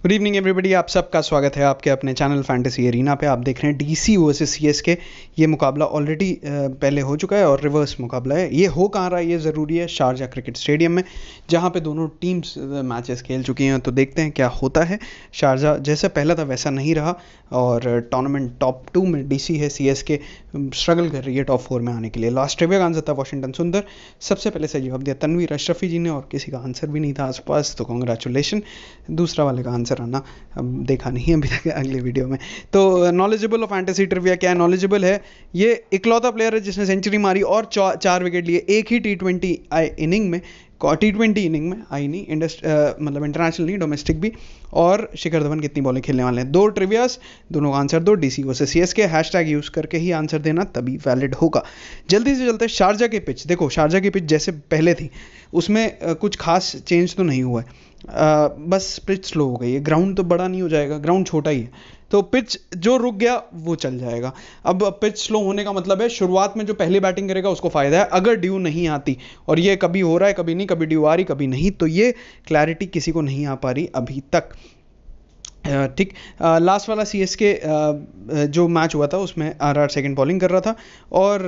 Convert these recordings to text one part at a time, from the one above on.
Good evening everybody, आप सबका स्वागत है आपके अपने चैनल फैंटेसी एरीना पे। आप देख रहे हैं डीसी वर्सेस सीएसके। ये मुकाबला ऑलरेडी पहले हो चुका है और रिवर्स मुकाबला है। ये हो कहाँ रहा है ये ज़रूरी है, शारजा क्रिकेट स्टेडियम में, जहाँ पे दोनों टीम्स मैचेस खेल चुकी हैं। तो देखते हैं क्या होता है। शारजा जैसा पहला था वैसा नहीं रहा और टूर्नामेंट टॉप 2 में डीसी है, सीएसके स्ट्रगल कर रही है टॉप 4 में आने के लिए। लास्ट ट्रिविया का आंसर था वॉशिंगटन सुंदर। सबसे पहले से जवाब दिया तनवीर अशरफी जी ने और किसी का आंसर भी नहीं था आसपास, तो कॉन्ग्रेचुलेशन। दूसरा वाले का आंसर आना देखा नहीं अभी तक अगले वीडियो में। तो नॉलेजेबल ऑफ फैंटेसी ट्रिविया क्या है? नॉलेजेबल है, ये इकलौता प्लेयर है जिसने सेंचुरी मारी और 4 विकेट लिए एक ही T20 इनिंग में। T20 इनिंग में आई नहीं, मतलब इंटरनेशनल नहीं, डोमेस्टिक भी। और शिखर धवन कितनी बॉलें खेलने वाले हैं? 2 ट्रिवियास, दोनों का आंसर दो, DC versus CSK. Hashtag use करके ही आंसर देना, तभी वैलिड होगा। जल्दी से चलते शारजा की पिच। देखो शारजा की पिच जैसे पहले थी उसमें कुछ खास चेंज तो नहीं हुआ है, बस पिच स्लो हो गई है। ग्राउंड तो बड़ा नहीं हो जाएगा, ग्राउंड छोटा ही है, तो पिच जो रुक गया वो चल जाएगा। अब पिच स्लो होने का मतलब है शुरुआत में जो पहले बैटिंग करेगा उसको फायदा है। अगर ड्यू नहीं आती, और ये कभी हो रहा है कभी नहीं, कभी ड्यू आ रही कभी नहीं, तो ये क्लैरिटी किसी को नहीं आ पा रही अभी तक। ठीक, लास्ट वाला सीएसके जो मैच हुआ था उसमें आरआर सेकंड बॉलिंग कर रहा था और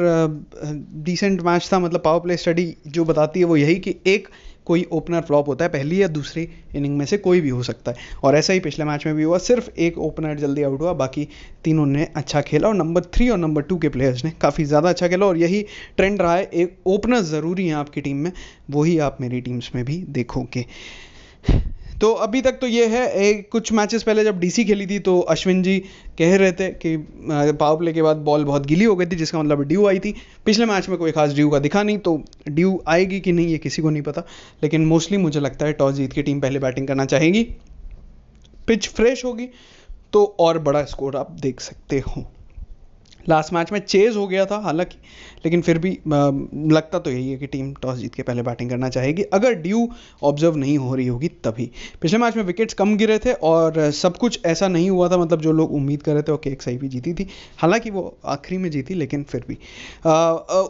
डिसेंट मैच था। मतलब पावर प्ले स्टडी जो बताती है वो यही कि एक कोई ओपनर फ्लॉप होता है, पहली या दूसरी इनिंग में से कोई भी हो सकता है। और ऐसा ही पिछले मैच में भी हुआ, सिर्फ एक ओपनर जल्दी आउट हुआ, बाकी तीनों ने अच्छा खेला और नंबर 3 और नंबर 2 के प्लेयर्स ने काफ़ी ज़्यादा अच्छा खेला। और यही ट्रेंड रहा है, एक ओपनर ज़रूरी है आपकी टीम में, वही आप मेरी टीम्स में भी देखोगे। तो अभी तक तो ये है। कुछ मैचेस पहले जब डीसी खेली थी तो अश्विन जी कह रहे थे कि पावर प्ले के बाद बॉल बहुत गीली हो गई थी, जिसका मतलब ड्यू आई थी। पिछले मैच में कोई खास ड्यू का दिखा नहीं, तो ड्यू आएगी कि नहीं ये किसी को नहीं पता, लेकिन मोस्टली मुझे लगता है टॉस जीत के टीम पहले बैटिंग करना चाहेगी। पिच फ्रेश होगी तो और बड़ा स्कोर आप देख सकते हो। लास्ट मैच में चेज हो गया था हालांकि, लेकिन फिर भी लगता तो यही है कि टीम टॉस जीत के पहले बैटिंग करना चाहेगी, अगर ड्यू ऑब्जर्व नहीं हो रही होगी तभी। पिछले मैच में विकेट्स कम गिरे थे और सब कुछ ऐसा नहीं हुआ था, मतलब जो लोग उम्मीद कर रहे थे। ओके, एक सही भी जीती थी, हालांकि वो आखिरी में जीती, लेकिन फिर भी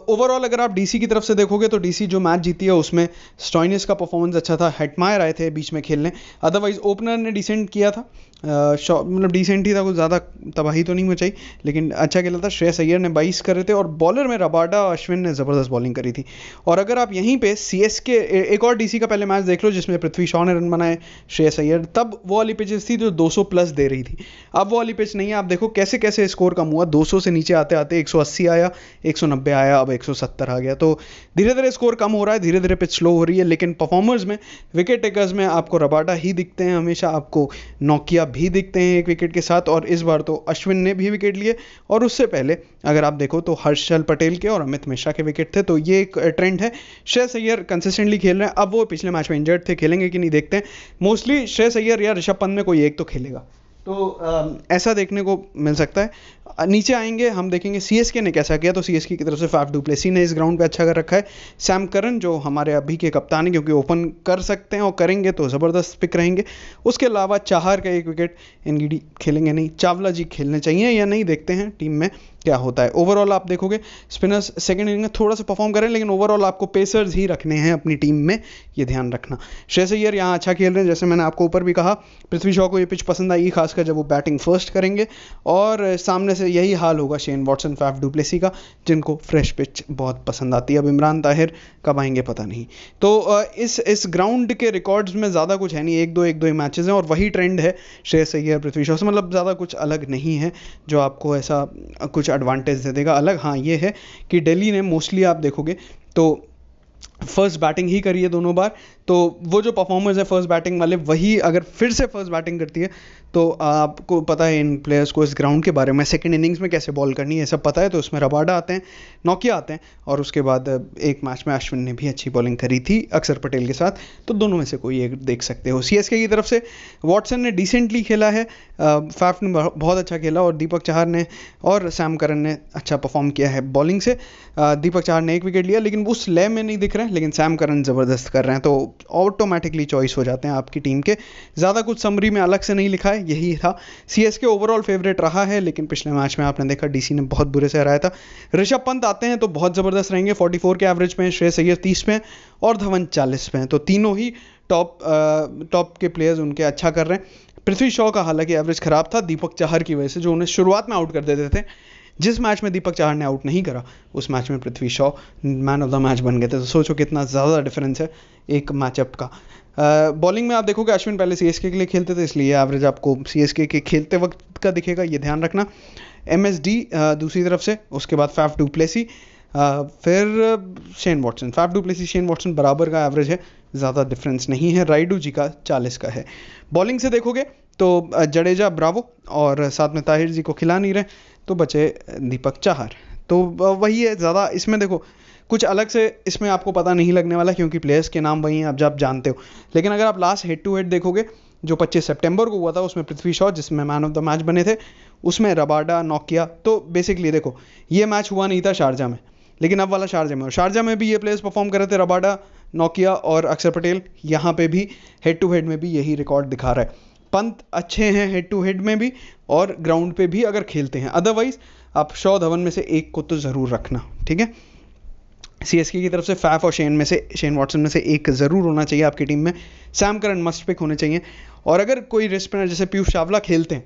ओवरऑल अगर आप डीसी की तरफ से देखोगे तो डीसी जो मैच जीती है उसमें स्टॉइनिस का परफॉर्मेंस अच्छा था, हेटमायर आए थे बीच में खेलने, अदरवाइज ओपनर ने डिसेंट किया था। मतलब डिसेंट ही था, कुछ ज़्यादा तबाही तो नहीं मचाई, लेकिन अच्छा खेला था। श्रेयस अय्यर ने 22 करे थे और बॉलर में रबाडा अश्विन ने ज़बरदस्त बॉलिंग करी थी। और अगर आप यहीं पे सीएसके एक और डीसी का पहले मैच देख लो जिसमें पृथ्वी शॉ ने रन बनाए, श्रेयस अय्यर, तब वो वाली पिचेस थी जो 200 प्लस दे रही थी। अब वो वाली पिच नहीं है। आप देखो कैसे कैसे स्कोर कम हुआ, 200 से नीचे आते आते 180 आया, 190 आया, अब 170 आ गया। तो धीरे धीरे स्कोर कम हो रहा है, धीरे धीरे पिच स्लो हो रही है। लेकिन परफॉर्मर्स में, विकेट टेकर्स में आपको रबाडा ही दिखते हैं हमेशा, आपको नोकिया भी दिखते हैं एक विकेट के साथ, और इस बार तो अश्विन ने भी विकेट लिए। और उससे पहले अगर आप देखो तो हर्षल पटेल के और अमित मिश्रा के विकेट थे, तो ये एक ट्रेंड है। श्रेयस अय्यर कंसिस्टेंटली खेल रहे हैं। अब वो पिछले मैच में इंजर्ड थे, खेलेंगे कि नहीं देखते हैं। मोस्टली श्रेयस अय्यर या ऋषभ पंत में कोई एक तो खेलेगा, तो ऐसा देखने को मिल सकता है। नीचे आएंगे हम देखेंगे सीएसके ने कैसा किया। तो सीएसके की तरफ से फाफ डू प्लेसी ने इस ग्राउंड पे अच्छा कर रखा है। सैम करन जो हमारे अभी के कप्तान हैं, क्योंकि ओपन कर सकते हैं और करेंगे तो ज़बरदस्त पिक रहेंगे। उसके अलावा चाहर का एक विकेट, एनगीडी खेलेंगे नहीं, चावला जी खेलने चाहिए या नहीं, देखते हैं टीम में क्या होता है। ओवरऑल आप देखोगे स्पिनर्स सेकंड इनिंग में थोड़ा सा परफॉर्म करें, लेकिन ओवरऑल आपको पेसर्स ही रखने हैं अपनी टीम में, ये ध्यान रखना। श्रेयस अय्यर यहाँ अच्छा खेल रहे हैं, जैसे मैंने आपको ऊपर भी कहा। पृथ्वी शॉ को ये पिच पसंद आई, खासकर जब वो बैटिंग फर्स्ट करेंगे। और सामने से यही हाल होगा Shane Watson, Faf du Plessis का, जिनको फ्रेश पिच बहुत पसंद आती है। अब इमरान ताहिर कब आएंगे पता नहीं। तो इस ग्राउंड के रिकॉर्ड्स में ज़्यादा कुछ है नहीं, एक दो ही मैचेस हैं और वही ट्रेंड है श्रेयस अय्यर पृथ्वी शॉ से, मतलब ज़्यादा कुछ अलग नहीं है जो आपको ऐसा कुछ एडवांटेज दे देगा। अलग हाँ ये है कि दिल्ली ने मोस्टली आप देखोगे तो फर्स्ट बैटिंग ही करी है दोनों बार, तो वो जो परफॉर्मर्स है फर्स्ट बैटिंग वाले, वही अगर फिर से फर्स्ट बैटिंग करती है तो आपको पता है इन प्लेयर्स को इस ग्राउंड के बारे में, सेकंड इनिंग्स में कैसे बॉल करनी है सब पता है। तो उसमें रबाडा आते हैं, नोकिया आते हैं, और उसके बाद एक मैच में अश्विन ने भी अच्छी बॉलिंग करी थी अक्षर पटेल के साथ, तो दोनों में से कोई एक देख सकते हो। सीएसके की तरफ से वॉटसन ने डिसेंटली खेला है, फाफ ने बहुत अच्छा खेला, और दीपक चाहर ने और सैम करन ने अच्छा परफॉर्म किया है बॉलिंग से। दीपक चाहर ने एक विकेट लिया, लेकिन उस लय में नहीं दिख रहे हैं, लेकिन सैम करन ज़बरदस्त कर रहे हैं, तो ऑटोमेटिकली चॉइस हो जाते हैं आपकी टीम के। ज़्यादा कुछ समरी में अलग से नहीं लिखा है, यही था। सीएसके ओवरऑल फेवरेट रहा है, लेकिन पिछले मैच में आपने देखा डीसी ने बहुत बुरे से हराया था। ऋषभ पंत आते हैं तो बहुत ज़बरदस्त रहेंगे, 44 के एवरेज पे, श्रेयस अय्यर 30 पे और धवन 40 पे हैं, तो तीनों ही टॉप के प्लेयर्स उनके अच्छा कर रहे हैं। पृथ्वी शॉ का हालांकि एवरेज खराब था दीपक चाहर की वजह से, जो उन्हें शुरुआत में आउट कर देते थे। जिस मैच में दीपक चाहर ने आउट नहीं करा उस मैच में Prithvi Shaw man of the match बन गए थे। तो सोचो कितना ज़्यादा डिफरेंस है एक मैचअप का। बॉलिंग में आप देखोगे अश्विन पहले सीएसके के लिए खेलते थे, इसलिए एवरेज आपको सीएसके के खेलते वक्त का दिखेगा, ये ध्यान रखना। एमएसडी दूसरी तरफ से, उसके बाद फैफ डू प्लेसी, फिर Shane Watson. Faf du Plessis Shane Watson बराबर का एवरेज है, ज़्यादा डिफरेंस नहीं है। राइडू जी का 40 का है। बॉलिंग से देखोगे तो जडेजा ब्रावो और साथ में ताहिर जी को खिला नहीं रहे, तो बचे दीपक चाहर। तो वही है, ज़्यादा इसमें देखो कुछ अलग से इसमें आपको पता नहीं लगने वाला, क्योंकि प्लेयर्स के नाम वही हैं, आप जानते हो। लेकिन अगर आप लास्ट हेड टू हेड देखोगे जो 25 सितंबर को हुआ था, उसमें पृथ्वी शॉ जिसमें मैन ऑफ द मैच बने थे, उसमें रबाडा नोकिया। तो बेसिकली देखो ये मैच हुआ नहीं था शारजा में, लेकिन अब वाला शारजा में, और शारजा में भी ये प्लेयर्स परफॉर्म कर रहे थे, रबाडा नोकिया और अक्षर पटेल। यहाँ पे भी हेड टू हेड में भी यही रिकॉर्ड दिखा रहा है। पंत अच्छे हैं हेड टू हेड में भी और ग्राउंड पे भी अगर खेलते हैं। अदरवाइज आप शॉ धवन में से एक को तो ज़रूर रखना, ठीक है। सीएसके की तरफ से फैफ और शेन वॉटसन में से एक ज़रूर होना चाहिए आपकी टीम में। सैम करन मस्ट पिक होने चाहिए। और अगर कोई रिस्ट स्पिनर जैसे पीयूष चावला खेलते हैं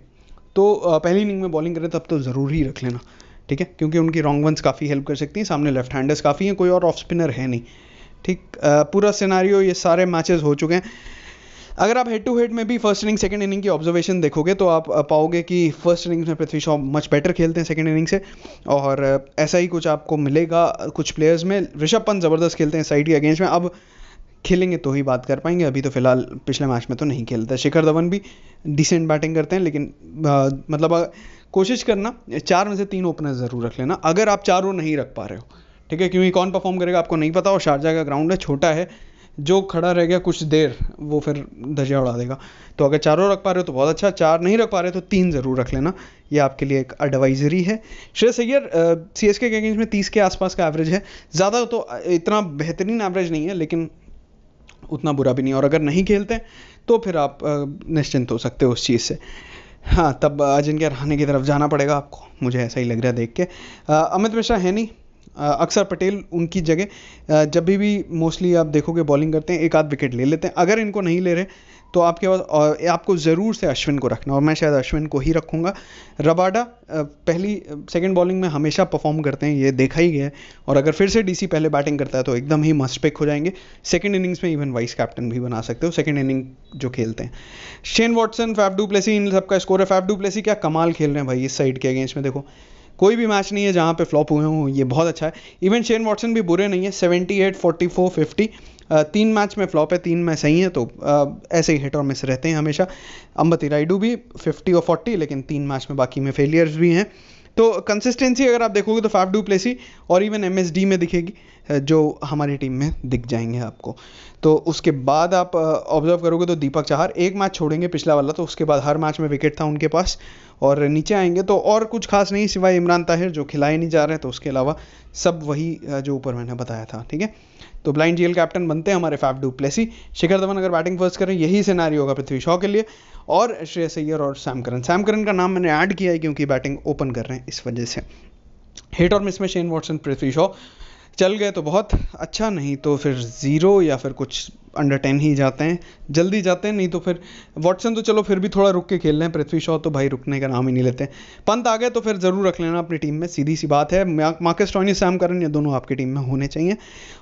तो पहली इनिंग में बॉलिंग करें तब तो ज़रूर ही रख लेना, ठीक है, क्योंकि उनकी रॉन्ग वंस काफ़ी हेल्प कर सकती हैं। सामने लेफ्ट हैंडर्स काफ़ी हैं, कोई और ऑफ स्पिनर है नहीं, ठीक। पूरा सिनारियो ये सारे मैचेस हो चुके हैं। अगर आप हेड टू हेड में भी फर्स्ट इनिंग सेकंड इनिंग की ऑब्जर्वेशन देखोगे तो आप पाओगे कि फर्स्ट इनिंग्स में पृथ्वी शॉ मच बेटर खेलते हैं सेकंड इनिंग से, और ऐसा ही कुछ आपको मिलेगा कुछ प्लेयर्स में। ऋषभ पंत ज़बरदस्त खेलते हैं साइड के अगेंस्ट में, अब खेलेंगे तो ही बात कर पाएंगे, अभी तो फिलहाल पिछले मैच में तो नहीं खेलता। शिखर धवन भी डिसेंट बैटिंग करते हैं, लेकिन मतलब कोशिश करना 4 में से 3 ओपनर ज़रूर रख लेना अगर आप चारों नहीं रख पा रहे हो, ठीक है, क्योंकि कौन परफॉर्म करेगा आपको नहीं पता, और शारजा का ग्राउंड है, छोटा है, जो खड़ा रह गया कुछ देर वो फिर धजिया उड़ा देगा। तो अगर चारों रख पा रहे हो तो बहुत अच्छा, 4 नहीं रख पा रहे तो 3 ज़रूर रख लेना, ये आपके लिए एक एडवाइजरी है। श्रेयस अय्यर सीएसके के अगेंस्ट में 30 के आसपास का एवरेज है, ज़्यादा तो इतना बेहतरीन एवरेज नहीं है, लेकिन उतना बुरा भी नहीं। और अगर नहीं खेलते तो फिर आप निश्चिंत हो सकते हो उस चीज़ से। हाँ, तब अजिंक्य रहाणे की तरफ जाना पड़ेगा आपको, मुझे ऐसा ही लग रहा है देख के। अमित मिश्रा है नहीं, अक्षर पटेल उनकी जगह जब भी मोस्टली आप देखोगे बॉलिंग करते हैं, एक आध विकेट ले लेते हैं। अगर इनको नहीं ले रहे तो आपके पास आपको ज़रूर से अश्विन को रखना, और मैं शायद अश्विन को ही रखूँगा। रबाडा पहली सेकंड बॉलिंग में हमेशा परफॉर्म करते हैं, ये देखा ही गया है, और अगर फिर से डीसी पहले बैटिंग करता है तो एकदम ही मस्ट पिक हो जाएंगे। सेकंड इनिंग्स में इवन वाइस कैप्टन भी बना सकते हो सेकंड इनिंग जो खेलते हैं। Shane Watson, Faf du Plessis, इन सबका स्कोर है। फैफ डू प्लेसी क्या कमाल खेल रहे हैं भाई इस साइड के अगेंस्ट में, देखो कोई भी मैच नहीं है जहाँ पे फ्लॉप हुए हों, ये बहुत अच्छा है। इवन शेन वॉटसन भी बुरे नहीं है, 78, 44, 50, 3 मैच में फ्लॉप है, 3 में सही है, तो ऐसे ही हिट और मिस रहते हैं हमेशा। अंबती रायडू भी 50 और 40, लेकिन 3 मैच में बाकी में फेलियर्स भी हैं। तो कंसिस्टेंसी अगर आप देखोगे तो फैफ डू प्लेसी और इवन एमएसडी में दिखेगी, जो हमारी टीम में दिख जाएंगे आपको। तो उसके बाद आप ऑब्जर्व करोगे तो दीपक चाहर एक मैच छोड़ेंगे पिछला वाला, तो उसके बाद हर मैच में विकेट था उनके पास, और नीचे आएंगे तो और कुछ खास नहीं सिवाय इमरान ताहिर जो खिलाए नहीं जा रहे, तो उसके अलावा सब वही जो ऊपर मैंने बताया था, ठीक है। तो ब्लाइंड जीएल कैप्टन बनते हैं हमारे Faf du Plessis. Shikhar Dhawan अगर बैटिंग फर्स्ट करें, यही सिनारियो होगा पृथ्वी शॉ के लिए, और श्रेयस अय्यर और सैम करन का नाम मैंने ऐड किया है क्योंकि बैटिंग ओपन कर रहे हैं इस वजह से। हिट और मिस में शेन वॉटसन, पृथ्वी शॉ चल गए तो बहुत अच्छा, नहीं तो फिर 0 या फिर कुछ अंडर 10 ही जाते हैं, जल्दी जाते हैं। नहीं तो फिर वॉटसन तो चलो फिर भी थोड़ा रुक के खेल रहे हैं, पृथ्वी शॉ तो भाई रुकने का नाम ही नहीं लेते। पंत आ गए तो फिर ज़रूर रख लेना अपनी टीम में, सीधी सी बात है। मार्कस स्टोइनिस, सैम करन, ये दोनों आपकी टीम में होने चाहिए।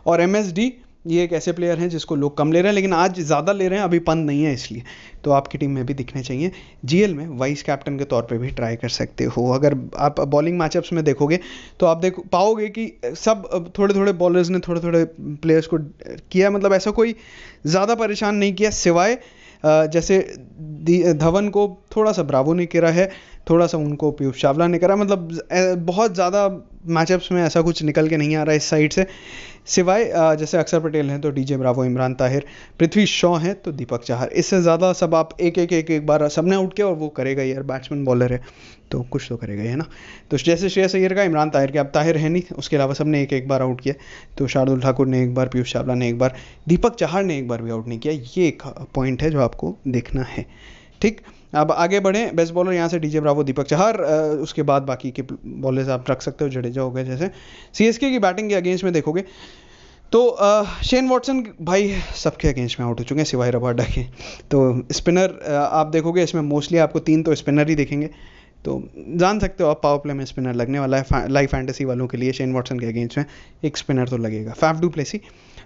और एमएसडी ये एक ऐसे प्लेयर हैं जिसको लोग कम ले रहे हैं, लेकिन आज ज़्यादा ले रहे हैं, अभी पंत नहीं है इसलिए, तो आपकी टीम में भी दिखने चाहिए। जीएल में वाइस कैप्टन के तौर पे भी ट्राई कर सकते हो। अगर आप बॉलिंग मैचअप्स में देखोगे तो आप पाओगे कि सब थोड़े थोड़े बॉलर्स ने थोड़े थोड़े प्लेयर्स को किया, मतलब ऐसा कोई ज़्यादा परेशान नहीं किया, सिवाय जैसे धवन को थोड़ा सा ब्रावो ने करा है, थोड़ा सा उनको पीयूष चावला ने करा, मतलब बहुत ज़्यादा मैचअप्स में ऐसा कुछ निकल के नहीं आ रहा है इस साइड से, सिवाय जैसे अक्षर पटेल हैं तो डीजे ब्रावो, इमरान ताहिर, पृथ्वी शॉ हैं तो दीपक चाहर। इससे ज़्यादा सब आप एक बार सबने आउट किया, और वो करेगा यार, बैट्समैन बॉलर है तो कुछ तो करेगा, है ना। तो जैसे श्रेयस अय्यर का, इमरान ताहिर के, अब ताहिर है नहीं, उसके अलावा सबने एक बार आउट किया, तो शार्दुल ठाकुर ने एक बार, पीयूष चावला ने एक बार, दीपक चाहर ने एक बार भी आउट नहीं किया। ये एक पॉइंट है जो आपको देखना है, ठीक। अब आगे बढ़ें, बेस्ट बॉलर यहाँ से डीजे ब्रावो, दीपक चाहर, उसके बाद बाकी के बॉलर्स आप रख सकते हो, जडेजा हो गए जैसे। सीएसके की बैटिंग के अगेंस्ट में देखोगे तो शेन वॉटसन भाई सबके अगेंस्ट में आउट हो चुके हैं सिवाय रबाडा के। तो स्पिनर आप देखोगे इसमें मोस्टली आपको 3 तो स्पिनर ही दिखेंगे, तो जान सकते हो आप पावर प्ले में स्पिनर लगने वाला है लाइव फैंटेसी वालों के लिए। शेन वॉटसन के अगेंस्ट में एक स्पिनर तो लगेगा। फैफ डू प्लेसी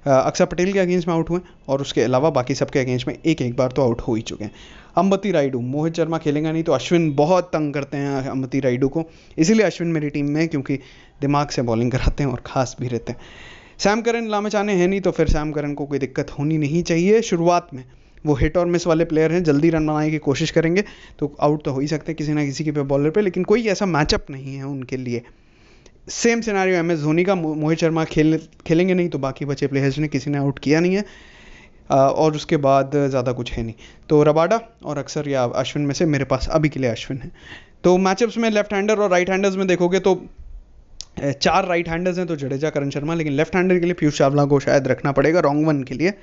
अक्षर पटेल के अगेंस्ट में आउट हुए और उसके अलावा बाकी सबके अगेंस्ट में एक बार तो आउट हो ही चुके हैं। अंबती रायडू, मोहित शर्मा खेलेगा नहीं तो अश्विन बहुत तंग करते हैं अंबती रायडू को, इसीलिए अश्विन मेरी टीम में है क्योंकि दिमाग से बॉलिंग कराते हैं और खास भी रहते हैं। सैम करन लामेचाने हैं नहीं तो फिर सैम करन को कोई दिक्कत होनी नहीं चाहिए। शुरुआत में वो हिट और मिस वाले प्लेयर हैं, जल्दी रन बनाने की कोशिश करेंगे तो आउट तो हो ही सकते हैं किसी ना किसी के पे बॉलर पे, लेकिन कोई ऐसा मैचअप नहीं है उनके लिए। Same scenario M S Dhoni का, मोहित शर्मा खेलेंगे नहीं तो बाकी बचे प्लेयर्स ने किसी ने आउट किया नहीं है और उसके बाद ज़्यादा कुछ है नहीं। तो रबाडा और अक्सर या अश्विन में से मेरे पास अभी के लिए अश्विन है। तो मैचअप्स में लेफ्ट हैंडर और राइट हैंडर्स में देखोगे तो 4 राइट हैंडर्स हैं तो जडेजा करण शर्मा, लेकिन लेफ्ट हैंडर के लिए पीयूष चावला को शायद रखना पड़ेगा रॉन्ग वन के लिए।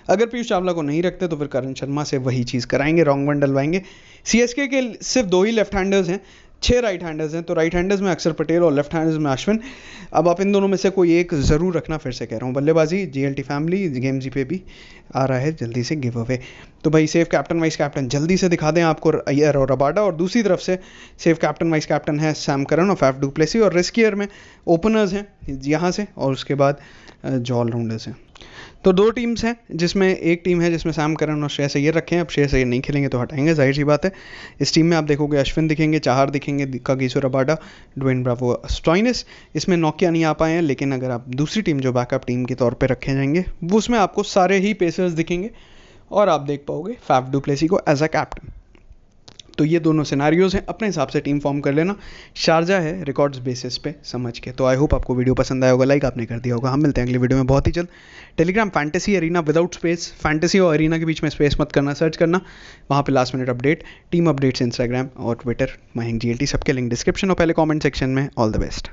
अगर पीयूष चावला को नहीं रखते तो फिर करण शर्मा से वही चीज़ कराएंगे, रॉन्ग वन डलवाएंगे। सीएसके के सिर्फ 2 ही लेफ्ट हैंडर्स हैं, 6 राइट हैंडर्स हैं, तो राइट हैंडर्स में अक्षर पटेल और लेफ्ट हैंडर्स में अश्विन। अब आप इन दोनों में से कोई एक ज़रूर रखना, फिर से कह रहा हूँ। बल्लेबाजी जीएलटी फैमिली गेम जी पे भी आ रहा है जल्दी से गिव अवे, तो भाई सेफ कैप्टन वाइस कैप्टन जल्दी से दिखा दें आपको अय्यर और रबाडा, और दूसरी तरफ से सेफ कैप्टन वाइस कैप्टन है सैम करन और फैफ डू प्लेसी, और रिस्कियर में ओपनर्स हैं यहाँ से और उसके बाद जो ऑलराउंडर्स हैं। तो 2 टीम्स हैं जिसमें एक टीम है जिसमें सैम करन और श्रेयस अय्यर रखे हैं। अब श्रेयस अय्यर नहीं खेलेंगे तो हटाएंगे, जाहिर सी बात है। इस टीम में आप देखोगे अश्विन दिखेंगे, चाहर दिखेंगे, Kagiso Rabada, Dwayne Bravo, Stoinis. इसमें नोकिया नहीं आ पाए हैं, लेकिन अगर आप दूसरी टीम जो बैकअप टीम के तौर पे रखे जाएंगे वो उसमें आपको सारे ही पेसर्स दिखेंगे और आप देख पाओगे फैफ डू प्लेसी को एज अ कैप्टन। तो ये दोनों सिनारियोज हैं, अपने हिसाब से टीम फॉर्म कर लेना। शारजा है रिकॉर्ड्स बेसिस पे समझ के। तो आई होप आपको वीडियो पसंद आया होगा, लाइक आपने कर दिया होगा। हम मिलते हैं अगली वीडियो में बहुत ही जल्द। Telegram fantasy arena without space, fantasy और एरीना के बीच में स्पेस मत करना, सर्च करना वहाँ पे last minute update, team updates Instagram और ट्विटर, मयंक GLT, सबके लिंक डिस्क्रिप्शन और पहले कॉमेंट सेक्शन में। All the best.